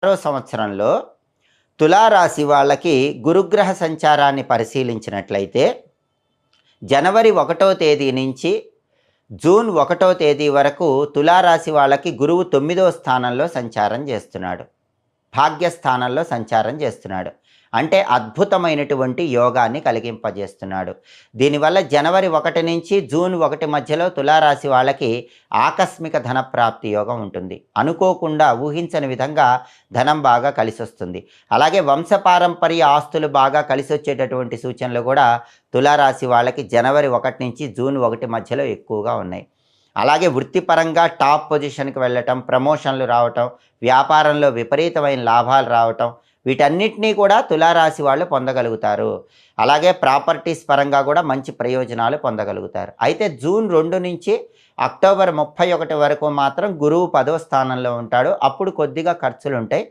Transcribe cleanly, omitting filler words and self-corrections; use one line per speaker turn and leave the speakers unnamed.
సంవత్సరంలో తులారాశి వాళ్ళకి గురుగ్రహ సంచారాన్ని పరిశీలించినట్లయితే జనవరి 1వ తేదీ నుంచి జూన్ 1వ తేదీ వరకు తులారాశి వాళ్ళకి గురువు 9వ స్థానంలో సంచారం చేస్తున్నాడు. భాగ్యస్థానంలో సంచారం చేస్తున్నాడు. అంటే అద్భుతమైనటువంటి యోగాన్ని కలిగింపజేస్తున్నాడు. దీనివల్ల జనవరి 1 నుంచి జూన్ 1 మధ్యలో తులారాశి వాళ్ళకి ఆకస్మిక ధనప్రాప్తి యోగం ఉంటుంది. అనుకోకుండా ఊహించని విధంగా ధనం బాగా కలిసొస్తుంది. అలాగే వంశపారంపర్య ఆస్తులు బాగా కలిసొచ్చేటటువంటి సూచనలు కూడా తులారాశి వాళ్ళకి జనవరి 1 నుంచి జూన్ 1 మధ్యలో ఎక్కువగా ఉన్నాయి. అలాగే వృత్తిపరంగా టాప్ పొజిషన్కి వెళ్ళటం, ప్రమోషన్లు రావటం, వ్యాపారంలో విపరీతమైన లాభాలు రావటం, వీటన్నిటినీ కూడా తులారాశి వాళ్ళు పొందగలుగుతారు. అలాగే ప్రాపర్టీస్ పరంగా కూడా మంచి ప్రయోజనాలు పొందగలుగుతారు. అయితే జూన్ 2 నుంచి అక్టోబర్ 31 వరకు మాత్రం గురువు 10వ స్థానంలో ఉంటాడు. అప్పుడు కొద్దిగా ఖర్చులు ఉంటాయి.